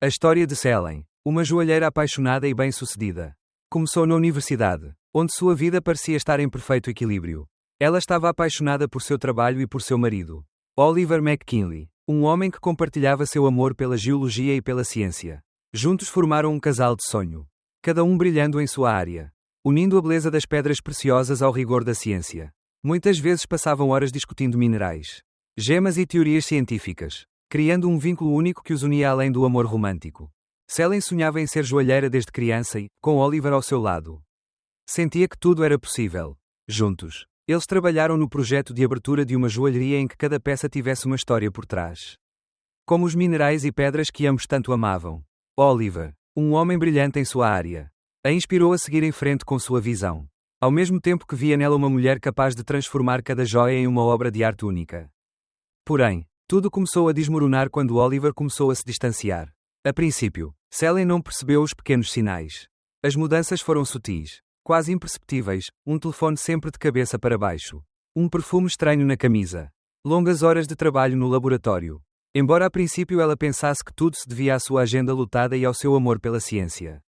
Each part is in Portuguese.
A história de Selene, uma joalheira apaixonada e bem-sucedida. Começou na universidade, onde sua vida parecia estar em perfeito equilíbrio. Ela estava apaixonada por seu trabalho e por seu marido, Oliver McKinley, um homem que compartilhava seu amor pela geologia e pela ciência. Juntos formaram um casal de sonho, cada um brilhando em sua área, unindo a beleza das pedras preciosas ao rigor da ciência. Muitas vezes passavam horas discutindo minerais, gemas e teorias científicas, criando um vínculo único que os unia além do amor romântico. Selene sonhava em ser joalheira desde criança e, com Oliver ao seu lado, sentia que tudo era possível. Juntos, eles trabalharam no projeto de abertura de uma joalheria em que cada peça tivesse uma história por trás. Como os minerais e pedras que ambos tanto amavam, Oliver, um homem brilhante em sua área, a inspirou a seguir em frente com sua visão, ao mesmo tempo que via nela uma mulher capaz de transformar cada joia em uma obra de arte única. Porém, tudo começou a desmoronar quando Oliver começou a se distanciar. A princípio, Selene não percebeu os pequenos sinais. As mudanças foram sutis, quase imperceptíveis, um telefone sempre de cabeça para baixo, um perfume estranho na camisa, longas horas de trabalho no laboratório. Embora a princípio ela pensasse que tudo se devia à sua agenda lotada e ao seu amor pela ciência,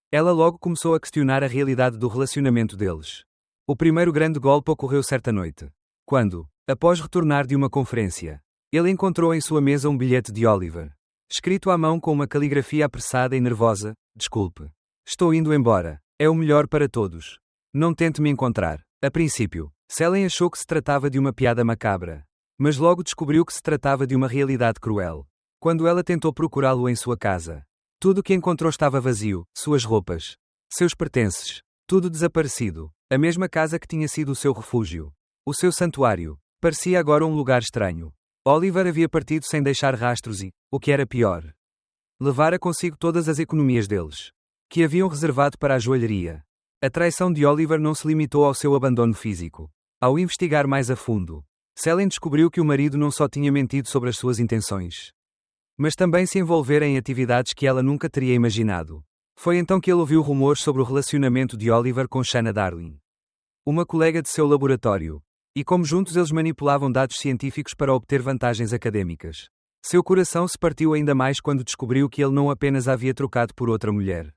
ela logo começou a questionar a realidade do relacionamento deles. O primeiro grande golpe ocorreu certa noite, quando, após retornar de uma conferência, ele encontrou em sua mesa um bilhete de Oliver, escrito à mão com uma caligrafia apressada e nervosa: "Desculpe. Estou indo embora. É o melhor para todos. Não tente me encontrar." A princípio, Selene achou que se tratava de uma piada macabra, mas logo descobriu que se tratava de uma realidade cruel. Quando ela tentou procurá-lo em sua casa, tudo o que encontrou estava vazio: suas roupas, seus pertences, tudo desaparecido. A mesma casa que tinha sido o seu refúgio, o seu santuário, parecia agora um lugar estranho. Oliver havia partido sem deixar rastros e, o que era pior, levara consigo todas as economias deles, que haviam reservado para a joalheria. A traição de Oliver não se limitou ao seu abandono físico. Ao investigar mais a fundo, Selene descobriu que o marido não só tinha mentido sobre as suas intenções, mas também se envolvera em atividades que ela nunca teria imaginado. Foi então que ele ouviu rumores sobre o relacionamento de Oliver com Shanna Darling, uma colega de seu laboratório, e como juntos eles manipulavam dados científicos para obter vantagens acadêmicas. Seu coração se partiu ainda mais quando descobriu que ele não apenas a havia trocado por outra mulher,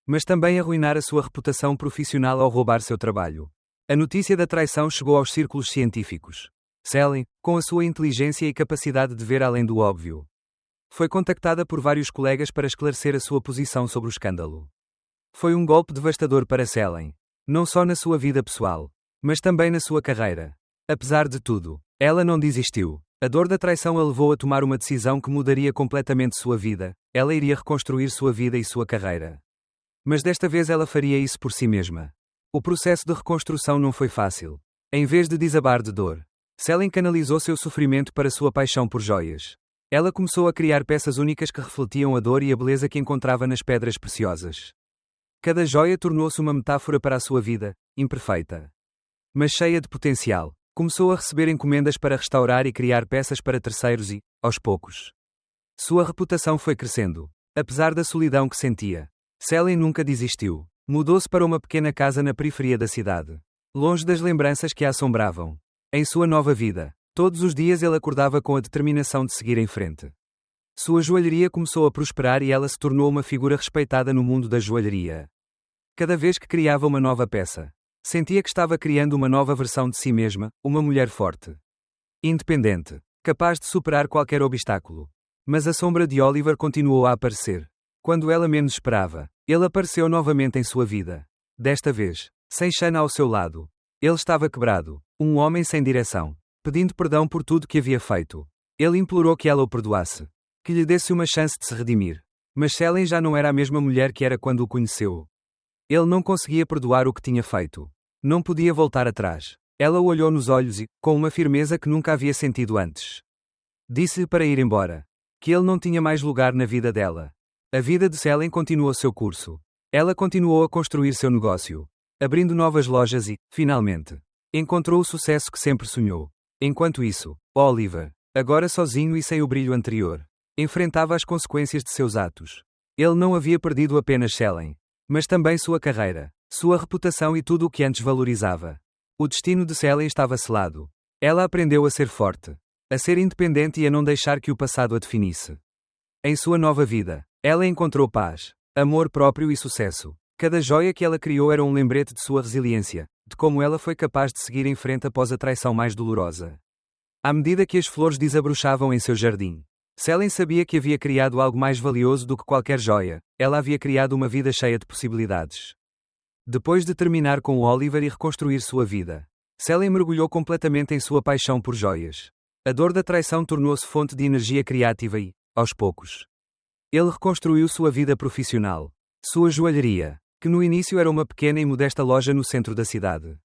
mas também arruinara sua reputação profissional ao roubar seu trabalho. A notícia da traição chegou aos círculos científicos. Selene, com a sua inteligência e capacidade de ver além do óbvio, foi contactada por vários colegas para esclarecer a sua posição sobre o escândalo. Foi um golpe devastador para Selene, não só na sua vida pessoal, mas também na sua carreira. Apesar de tudo, ela não desistiu. A dor da traição a levou a tomar uma decisão que mudaria completamente sua vida. Ela iria reconstruir sua vida e sua carreira. Mas desta vez ela faria isso por si mesma. O processo de reconstrução não foi fácil. Em vez de desabar de dor, Selene canalizou seu sofrimento para sua paixão por joias. Ela começou a criar peças únicas que refletiam a dor e a beleza que encontrava nas pedras preciosas. Cada joia tornou-se uma metáfora para a sua vida, imperfeita, mas cheia de potencial. Começou a receber encomendas para restaurar e criar peças para terceiros e, aos poucos, sua reputação foi crescendo. Apesar da solidão que sentia, Selene nunca desistiu. Mudou-se para uma pequena casa na periferia da cidade, longe das lembranças que a assombravam. Em sua nova vida, todos os dias ele acordava com a determinação de seguir em frente. Sua joalheria começou a prosperar e ela se tornou uma figura respeitada no mundo da joalheria. Cada vez que criava uma nova peça, sentia que estava criando uma nova versão de si mesma, uma mulher forte, independente, capaz de superar qualquer obstáculo. Mas a sombra de Oliver continuou a aparecer. Quando ela menos esperava, ele apareceu novamente em sua vida. Desta vez, sem Shanna ao seu lado. Ele estava quebrado, um homem sem direção, pedindo perdão por tudo que havia feito. Ele implorou que ela o perdoasse, que lhe desse uma chance de se redimir. Mas Selene já não era a mesma mulher que era quando o conheceu. Ele não conseguia perdoar o que tinha feito. Não podia voltar atrás. Ela o olhou nos olhos e, com uma firmeza que nunca havia sentido antes, disse-lhe para ir embora. Que ele não tinha mais lugar na vida dela. A vida de Selene continuou seu curso. Ela continuou a construir seu negócio, abrindo novas lojas e, finalmente, encontrou o sucesso que sempre sonhou. Enquanto isso, Oliver, agora sozinho e sem o brilho anterior, enfrentava as consequências de seus atos. Ele não havia perdido apenas Selene, mas também sua carreira, sua reputação e tudo o que antes valorizava. O destino de Selene estava selado. Ela aprendeu a ser forte, a ser independente e a não deixar que o passado a definisse. Em sua nova vida, Ela encontrou paz, amor próprio e sucesso. Cada joia que ela criou era um lembrete de sua resiliência, de como ela foi capaz de seguir em frente após a traição mais dolorosa. À medida que as flores desabrochavam em seu jardim, Selene sabia que havia criado algo mais valioso do que qualquer joia. Ela havia criado uma vida cheia de possibilidades. Depois de terminar com o Oliver e reconstruir sua vida, Selene mergulhou completamente em sua paixão por joias. A dor da traição tornou-se fonte de energia criativa e, aos poucos, ele reconstruiu sua vida profissional. Sua joalheria, que no início era uma pequena e modesta loja no centro da cidade,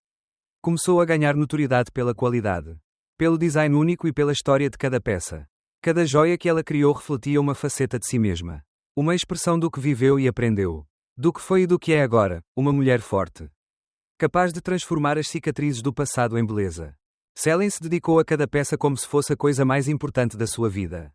começou a ganhar notoriedade pela qualidade, pelo design único e pela história de cada peça. Cada joia que ela criou refletia uma faceta de si mesma, uma expressão do que viveu e aprendeu, do que foi e do que é agora, uma mulher forte, capaz de transformar as cicatrizes do passado em beleza. Selene se dedicou a cada peça como se fosse a coisa mais importante da sua vida,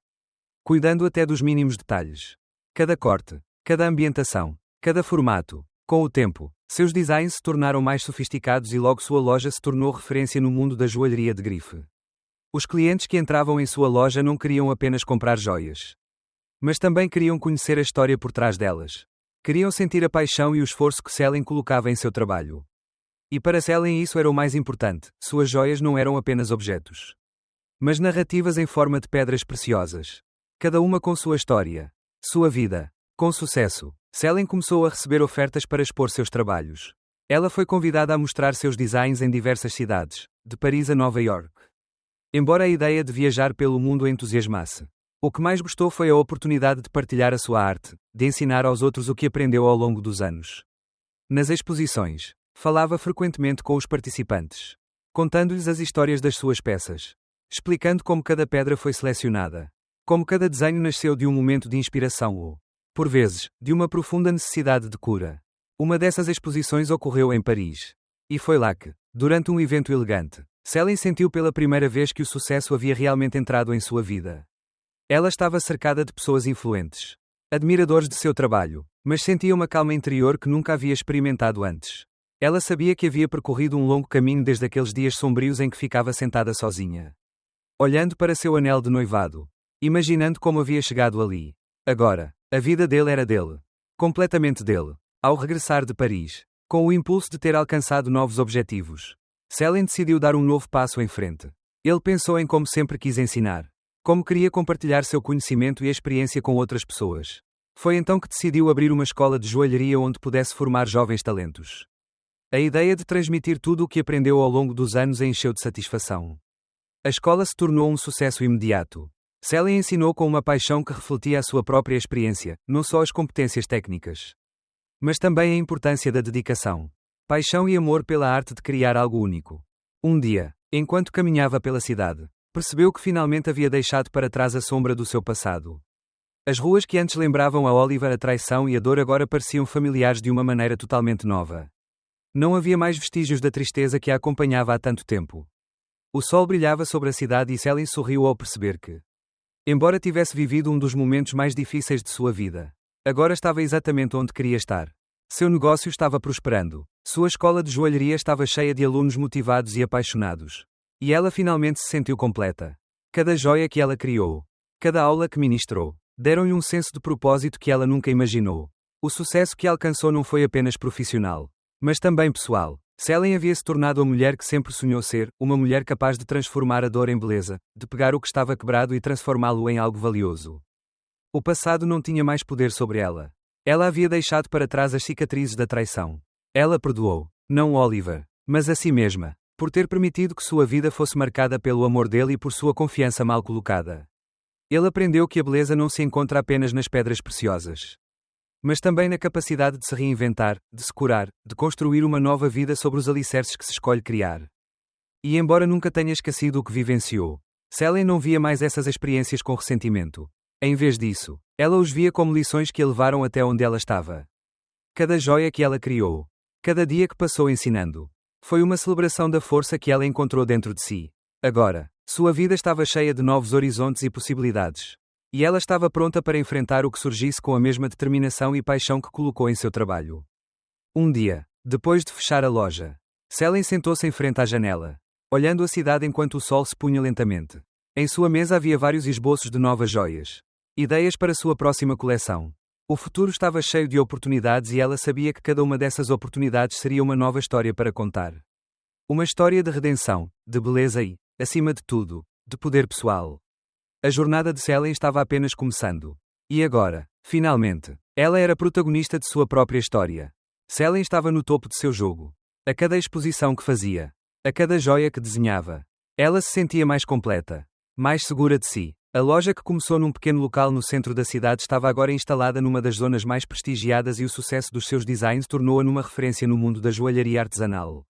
cuidando até dos mínimos detalhes. Cada corte, cada ambientação, cada formato. Com o tempo, seus designs se tornaram mais sofisticados e logo sua loja se tornou referência no mundo da joalheria de grife. Os clientes que entravam em sua loja não queriam apenas comprar joias, mas também queriam conhecer a história por trás delas. Queriam sentir a paixão e o esforço que Selene colocava em seu trabalho. E para Selene isso era o mais importante: suas joias não eram apenas objetos, mas narrativas em forma de pedras preciosas. Cada uma com sua história, sua vida. Com sucesso, Selene começou a receber ofertas para expor seus trabalhos. Ela foi convidada a mostrar seus designs em diversas cidades, de Paris a Nova York. Embora a ideia de viajar pelo mundo a entusiasmasse, o que mais gostou foi a oportunidade de partilhar a sua arte, de ensinar aos outros o que aprendeu ao longo dos anos. Nas exposições, falava frequentemente com os participantes, contando-lhes as histórias das suas peças, explicando como cada pedra foi selecionada, como cada desenho nasceu de um momento de inspiração ou, por vezes, de uma profunda necessidade de cura. Uma dessas exposições ocorreu em Paris. E foi lá que, durante um evento elegante, Selene sentiu pela primeira vez que o sucesso havia realmente entrado em sua vida. Ela estava cercada de pessoas influentes, admiradores de seu trabalho, mas sentia uma calma interior que nunca havia experimentado antes. Ela sabia que havia percorrido um longo caminho desde aqueles dias sombrios em que ficava sentada sozinha, olhando para seu anel de noivado, imaginando como havia chegado ali. Agora, a vida dele era dele. Completamente dele. Ao regressar de Paris, com o impulso de ter alcançado novos objetivos, Selene decidiu dar um novo passo em frente. Ele pensou em como sempre quis ensinar, como queria compartilhar seu conhecimento e experiência com outras pessoas. Foi então que decidiu abrir uma escola de joalheria onde pudesse formar jovens talentos. A ideia de transmitir tudo o que aprendeu ao longo dos anos a encheu de satisfação. A escola se tornou um sucesso imediato. Selene ensinou com uma paixão que refletia a sua própria experiência, não só as competências técnicas, mas também a importância da dedicação, paixão e amor pela arte de criar algo único. Um dia, enquanto caminhava pela cidade, percebeu que finalmente havia deixado para trás a sombra do seu passado. As ruas que antes lembravam a Oliver a traição e a dor agora pareciam familiares de uma maneira totalmente nova. Não havia mais vestígios da tristeza que a acompanhava há tanto tempo. O sol brilhava sobre a cidade e Selene sorriu ao perceber que, embora tivesse vivido um dos momentos mais difíceis de sua vida, agora estava exatamente onde queria estar. Seu negócio estava prosperando. Sua escola de joalheria estava cheia de alunos motivados e apaixonados. E ela finalmente se sentiu completa. Cada joia que ela criou, cada aula que ministrou, deram-lhe um senso de propósito que ela nunca imaginou. O sucesso que alcançou não foi apenas profissional, mas também pessoal. Selene havia se tornado a mulher que sempre sonhou ser, uma mulher capaz de transformar a dor em beleza, de pegar o que estava quebrado e transformá-lo em algo valioso. O passado não tinha mais poder sobre ela. Ela havia deixado para trás as cicatrizes da traição. Ela perdoou, não Oliver, mas a si mesma, por ter permitido que sua vida fosse marcada pelo amor dele e por sua confiança mal colocada. Ele aprendeu que a beleza não se encontra apenas nas pedras preciosas, mas também na capacidade de se reinventar, de se curar, de construir uma nova vida sobre os alicerces que se escolhe criar. E embora nunca tenha esquecido o que vivenciou, Selene não via mais essas experiências com ressentimento. Em vez disso, ela os via como lições que a levaram até onde ela estava. Cada joia que ela criou, cada dia que passou ensinando, foi uma celebração da força que ela encontrou dentro de si. Agora, sua vida estava cheia de novos horizontes e possibilidades. E ela estava pronta para enfrentar o que surgisse com a mesma determinação e paixão que colocou em seu trabalho. Um dia, depois de fechar a loja, Selene sentou-se em frente à janela, olhando a cidade enquanto o sol se punha lentamente. Em sua mesa havia vários esboços de novas joias, ideias para sua próxima coleção. O futuro estava cheio de oportunidades e ela sabia que cada uma dessas oportunidades seria uma nova história para contar. Uma história de redenção, de beleza e, acima de tudo, de poder pessoal. A jornada de Céline estava apenas começando. E agora, finalmente, ela era protagonista de sua própria história. Céline estava no topo de seu jogo. A cada exposição que fazia, a cada joia que desenhava, ela se sentia mais completa, mais segura de si. A loja que começou num pequeno local no centro da cidade estava agora instalada numa das zonas mais prestigiadas e o sucesso dos seus designs tornou-a numa referência no mundo da joalharia artesanal.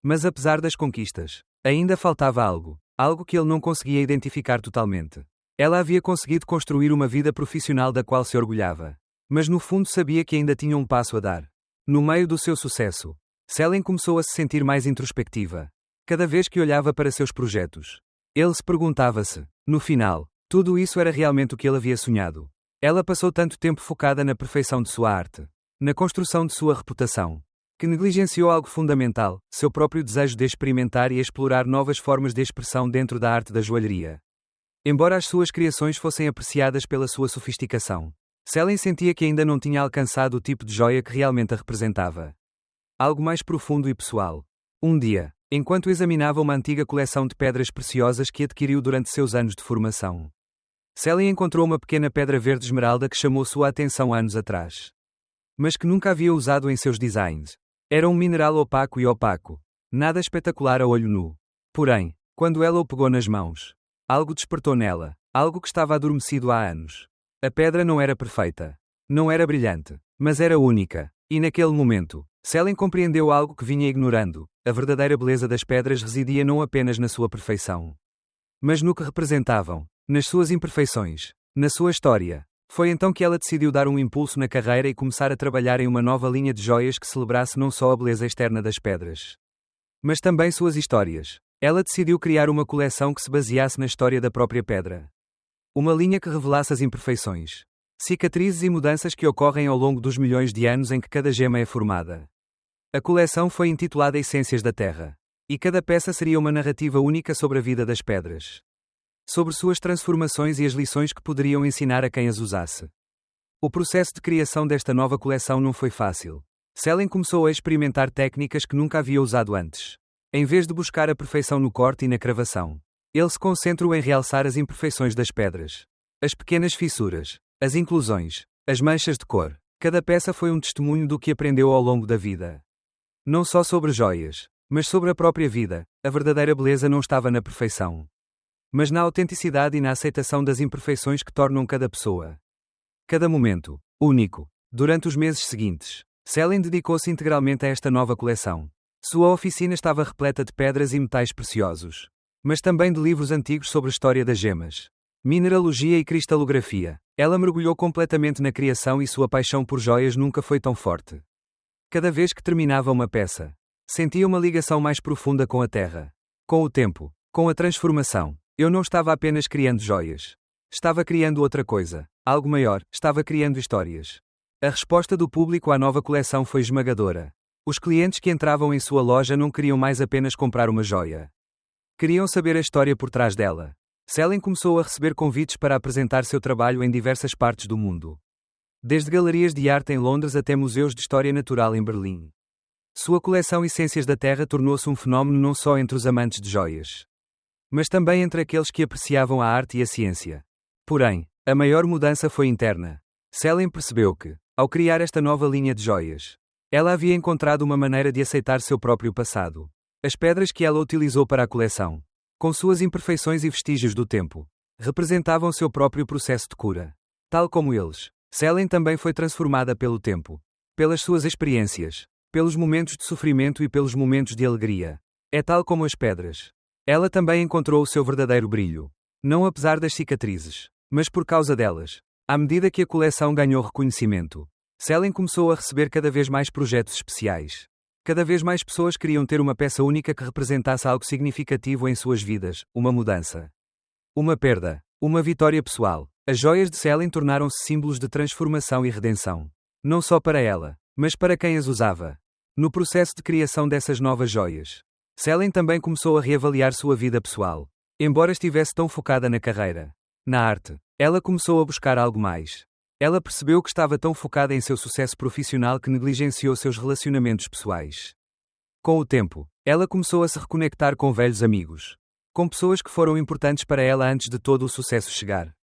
Mas apesar das conquistas, ainda faltava algo que ele não conseguia identificar totalmente. Ela havia conseguido construir uma vida profissional da qual se orgulhava. Mas no fundo sabia que ainda tinha um passo a dar. No meio do seu sucesso, Céline começou a se sentir mais introspectiva. Cada vez que olhava para seus projetos, ele se perguntava se, no final, tudo isso era realmente o que ele havia sonhado. Ela passou tanto tempo focada na perfeição de sua arte, na construção de sua reputação, que negligenciou algo fundamental, seu próprio desejo de experimentar e explorar novas formas de expressão dentro da arte da joalharia. Embora as suas criações fossem apreciadas pela sua sofisticação, Céline sentia que ainda não tinha alcançado o tipo de joia que realmente a representava. Algo mais profundo e pessoal. Um dia, enquanto examinava uma antiga coleção de pedras preciosas que adquiriu durante seus anos de formação, Céline encontrou uma pequena pedra verde esmeralda que chamou sua atenção anos atrás, mas que nunca havia usado em seus designs. Era um mineral opaco, nada espetacular a olho nu. Porém, quando ela o pegou nas mãos, algo despertou nela, algo que estava adormecido há anos. A pedra não era perfeita, não era brilhante, mas era única, e naquele momento, Céline compreendeu algo que vinha ignorando: a verdadeira beleza das pedras residia não apenas na sua perfeição, mas no que representavam, nas suas imperfeições, na sua história. Foi então que ela decidiu dar um impulso na carreira e começar a trabalhar em uma nova linha de joias que celebrasse não só a beleza externa das pedras, mas também suas histórias. Ela decidiu criar uma coleção que se baseasse na história da própria pedra. Uma linha que revelasse as imperfeições, cicatrizes e mudanças que ocorrem ao longo dos milhões de anos em que cada gema é formada. A coleção foi intitulada Essências da Terra, e cada peça seria uma narrativa única sobre a vida das pedras, sobre suas transformações e as lições que poderiam ensinar a quem as usasse. O processo de criação desta nova coleção não foi fácil. Céline começou a experimentar técnicas que nunca havia usado antes. Em vez de buscar a perfeição no corte e na cravação, ele se concentrou em realçar as imperfeições das pedras. As pequenas fissuras, as inclusões, as manchas de cor. Cada peça foi um testemunho do que aprendeu ao longo da vida. Não só sobre joias, mas sobre a própria vida. A verdadeira beleza não estava na perfeição, mas na autenticidade e na aceitação das imperfeições que tornam cada pessoa, cada momento, único. Durante os meses seguintes, Céline dedicou-se integralmente a esta nova coleção. Sua oficina estava repleta de pedras e metais preciosos, mas também de livros antigos sobre a história das gemas, mineralogia e cristalografia. Ela mergulhou completamente na criação e sua paixão por joias nunca foi tão forte. Cada vez que terminava uma peça, sentia uma ligação mais profunda com a terra. Com o tempo, com a transformação, eu não estava apenas criando joias. Estava criando outra coisa, algo maior, estava criando histórias. A resposta do público à nova coleção foi esmagadora. Os clientes que entravam em sua loja não queriam mais apenas comprar uma joia. Queriam saber a história por trás dela. Céline começou a receber convites para apresentar seu trabalho em diversas partes do mundo, desde galerias de arte em Londres até museus de história natural em Berlim. Sua coleção Essências da Terra tornou-se um fenómeno não só entre os amantes de joias, mas também entre aqueles que apreciavam a arte e a ciência. Porém, a maior mudança foi interna. Céline percebeu que, ao criar esta nova linha de joias, ela havia encontrado uma maneira de aceitar seu próprio passado. As pedras que ela utilizou para a coleção, com suas imperfeições e vestígios do tempo, representavam seu próprio processo de cura. Tal como eles, Céline também foi transformada pelo tempo, pelas suas experiências, pelos momentos de sofrimento e pelos momentos de alegria. É tal como as pedras. Ela também encontrou o seu verdadeiro brilho, não apesar das cicatrizes, mas por causa delas. À medida que a coleção ganhou reconhecimento, Céline começou a receber cada vez mais projetos especiais. Cada vez mais pessoas queriam ter uma peça única que representasse algo significativo em suas vidas, uma mudança, uma perda, uma vitória pessoal. As joias de Céline tornaram-se símbolos de transformação e redenção. Não só para ela, mas para quem as usava. No processo de criação dessas novas joias, Céline também começou a reavaliar sua vida pessoal. Embora estivesse tão focada na carreira, na arte, ela começou a buscar algo mais. Ela percebeu que estava tão focada em seu sucesso profissional que negligenciou seus relacionamentos pessoais. Com o tempo, ela começou a se reconectar com velhos amigos. Com pessoas que foram importantes para ela antes de todo o sucesso chegar.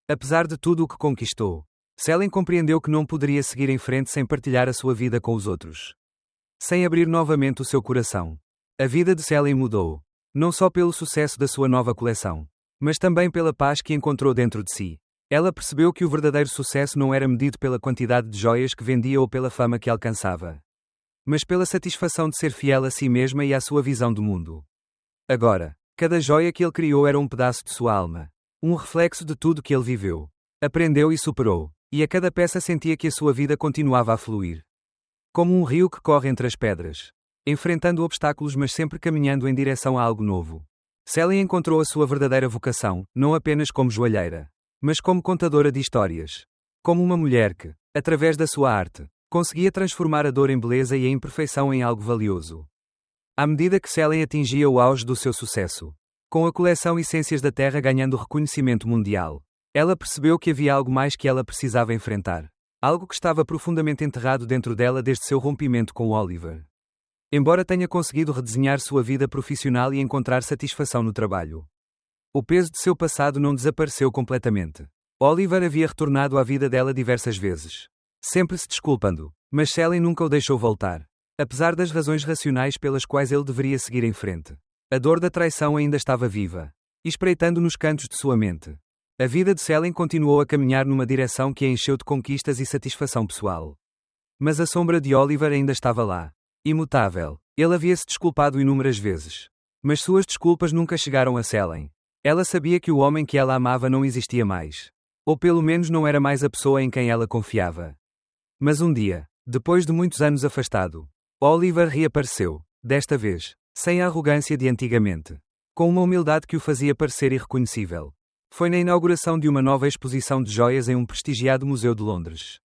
Apesar de tudo o que conquistou, Selin compreendeu que não poderia seguir em frente sem partilhar a sua vida com os outros. Sem abrir novamente o seu coração. A vida de Selin mudou. Não só pelo sucesso da sua nova coleção, mas também pela paz que encontrou dentro de si. Ela percebeu que o verdadeiro sucesso não era medido pela quantidade de joias que vendia ou pela fama que alcançava, mas pela satisfação de ser fiel a si mesma e à sua visão do mundo. Agora, cada joia que ele criou era um pedaço de sua alma, um reflexo de tudo que ele viveu, aprendeu e superou, e a cada peça sentia que a sua vida continuava a fluir. Como um rio que corre entre as pedras, enfrentando obstáculos mas sempre caminhando em direção a algo novo. Selin encontrou a sua verdadeira vocação, não apenas como joalheira, mas como contadora de histórias. Como uma mulher que, através da sua arte, conseguia transformar a dor em beleza e a imperfeição em algo valioso. À medida que Selin atingia o auge do seu sucesso, com a coleção Essências da Terra ganhando reconhecimento mundial, ela percebeu que havia algo mais que ela precisava enfrentar. Algo que estava profundamente enterrado dentro dela desde seu rompimento com Oliver. Embora tenha conseguido redesenhar sua vida profissional e encontrar satisfação no trabalho, o peso de seu passado não desapareceu completamente. Oliver havia retornado à vida dela diversas vezes, sempre se desculpando, mas Selin nunca o deixou voltar. Apesar das razões racionais pelas quais ele deveria seguir em frente, a dor da traição ainda estava viva, espreitando nos cantos de sua mente. A vida de Selin continuou a caminhar numa direção que a encheu de conquistas e satisfação pessoal. Mas a sombra de Oliver ainda estava lá. Imutável. Ele havia se desculpado inúmeras vezes. Mas suas desculpas nunca chegaram a Selin. Ela sabia que o homem que ela amava não existia mais. Ou pelo menos não era mais a pessoa em quem ela confiava. Mas um dia, depois de muitos anos afastado, Oliver reapareceu, desta vez, sem a arrogância de antigamente. Com uma humildade que o fazia parecer irreconhecível. Foi na inauguração de uma nova exposição de joias em um prestigiado museu de Londres.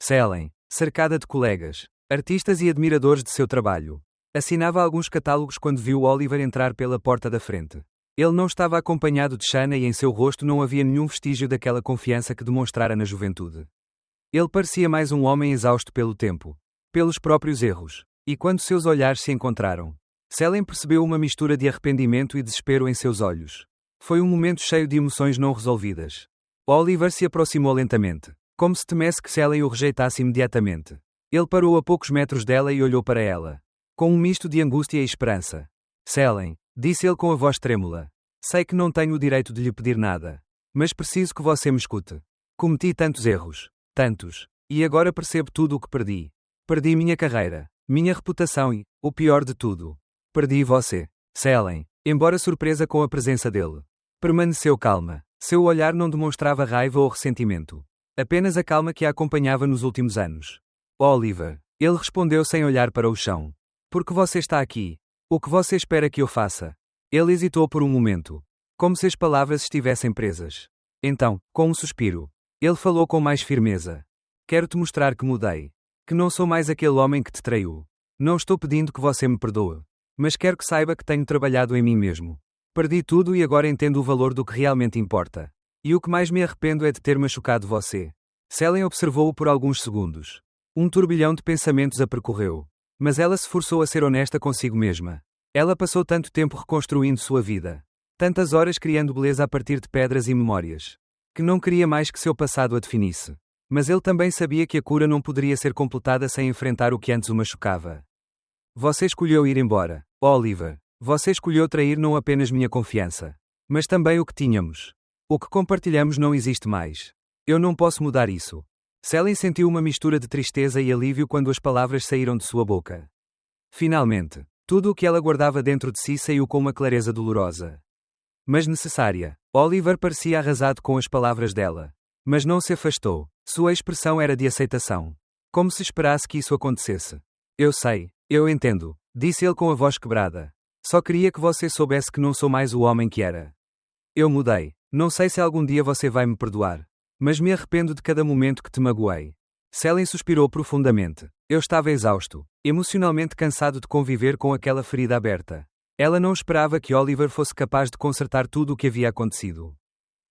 Selin, cercada de colegas, artistas e admiradores de seu trabalho, assinava alguns catálogos quando viu Oliver entrar pela porta da frente. Ele não estava acompanhado de Shanna e em seu rosto não havia nenhum vestígio daquela confiança que demonstrara na juventude. Ele parecia mais um homem exausto pelo tempo, pelos próprios erros, e quando seus olhares se encontraram, Selin percebeu uma mistura de arrependimento e desespero em seus olhos. Foi um momento cheio de emoções não resolvidas. Oliver se aproximou lentamente, como se temesse que Selin o rejeitasse imediatamente. Ele parou a poucos metros dela e olhou para ela, com um misto de angústia e esperança. Selin, disse ele com a voz trêmula. Sei que não tenho o direito de lhe pedir nada, mas preciso que você me escute. Cometi tantos erros, tantos, e agora percebo tudo o que perdi. Perdi minha carreira, minha reputação e, o pior de tudo, perdi você. Selin, embora surpresa com a presença dele, permaneceu calma. Seu olhar não demonstrava raiva ou ressentimento. Apenas a calma que a acompanhava nos últimos anos. Oliver, ele respondeu sem olhar para o chão. Por que você está aqui? O que você espera que eu faça? Ele hesitou por um momento, como se as palavras estivessem presas. Então, com um suspiro, ele falou com mais firmeza. Quero te mostrar que mudei. Que não sou mais aquele homem que te traiu. Não estou pedindo que você me perdoe. Mas quero que saiba que tenho trabalhado em mim mesmo. Perdi tudo e agora entendo o valor do que realmente importa. E o que mais me arrependo é de ter machucado você. Selin observou-o por alguns segundos. Um turbilhão de pensamentos a percorreu. Mas ela se forçou a ser honesta consigo mesma. Ela passou tanto tempo reconstruindo sua vida. Tantas horas criando beleza a partir de pedras e memórias. Que não queria mais que seu passado a definisse. Mas ele também sabia que a cura não poderia ser completada sem enfrentar o que antes o machucava. Você escolheu ir embora, Oliver. Você escolheu trair não apenas minha confiança, mas também o que tínhamos. O que compartilhamos não existe mais. Eu não posso mudar isso. Selin sentiu uma mistura de tristeza e alívio quando as palavras saíram de sua boca. Finalmente, tudo o que ela guardava dentro de si saiu com uma clareza dolorosa. Mas necessária. Oliver parecia arrasado com as palavras dela. Mas não se afastou. Sua expressão era de aceitação. Como se esperasse que isso acontecesse. Eu sei, eu entendo, disse ele com a voz quebrada. Só queria que você soubesse que não sou mais o homem que era. Eu mudei. Não sei se algum dia você vai me perdoar. Mas me arrependo de cada momento que te magoei. Selin suspirou profundamente. Eu estava exausto, emocionalmente cansado de conviver com aquela ferida aberta. Ela não esperava que Oliver fosse capaz de consertar tudo o que havia acontecido.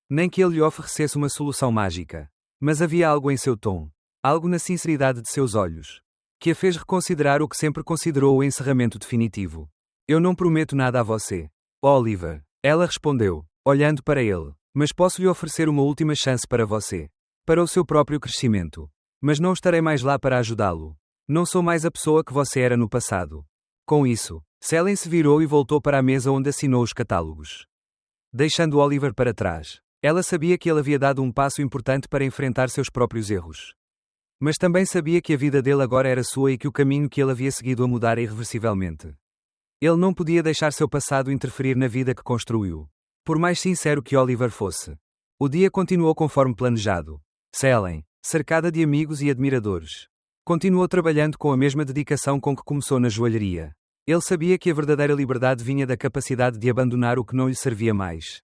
Nem que ele lhe oferecesse uma solução mágica. Mas havia algo em seu tom, algo na sinceridade de seus olhos, que a fez reconsiderar o que sempre considerou o encerramento definitivo. Eu não prometo nada a você, Oliver. Ela respondeu, olhando para ele. Mas posso lhe oferecer uma última chance para você. Para o seu próprio crescimento. Mas não estarei mais lá para ajudá-lo. Não sou mais a pessoa que você era no passado. Com isso, Selene se virou e voltou para a mesa onde assinou os catálogos. Deixando Oliver para trás. Ela sabia que ele havia dado um passo importante para enfrentar seus próprios erros. Mas também sabia que a vida dele agora era sua e que o caminho que ele havia seguido a mudar irreversivelmente. Ele não podia deixar seu passado interferir na vida que construiu. Por mais sincero que Oliver fosse. O dia continuou conforme planejado. Selene, cercada de amigos e admiradores, continuou trabalhando com a mesma dedicação com que começou na joalheria. Ele sabia que a verdadeira liberdade vinha da capacidade de abandonar o que não lhe servia mais.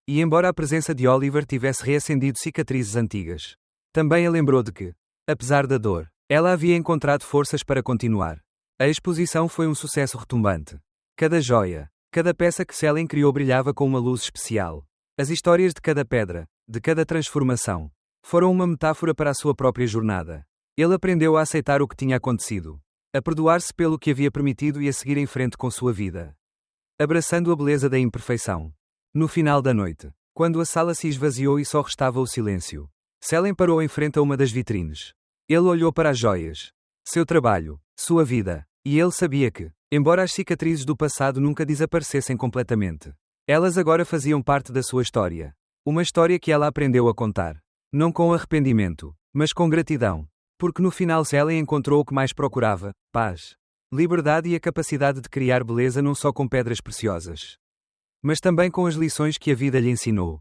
E embora a presença de Oliver tivesse reacendido cicatrizes antigas, também a lembrou de que, apesar da dor, ela havia encontrado forças para continuar. A exposição foi um sucesso retumbante. Cada joia, cada peça que Selene criou brilhava com uma luz especial. As histórias de cada pedra, de cada transformação, foram uma metáfora para a sua própria jornada. Ele aprendeu a aceitar o que tinha acontecido, a perdoar-se pelo que havia permitido e a seguir em frente com sua vida, abraçando a beleza da imperfeição. No final da noite, quando a sala se esvaziou e só restava o silêncio, Selene parou em frente a uma das vitrines. Ele olhou para as joias, seu trabalho, sua vida, e ele sabia que, embora as cicatrizes do passado nunca desaparecessem completamente, elas agora faziam parte da sua história. Uma história que ela aprendeu a contar. Não com arrependimento, mas com gratidão. Porque no final Selene encontrou o que mais procurava: paz, liberdade e a capacidade de criar beleza não só com pedras preciosas, mas também com as lições que a vida lhe ensinou.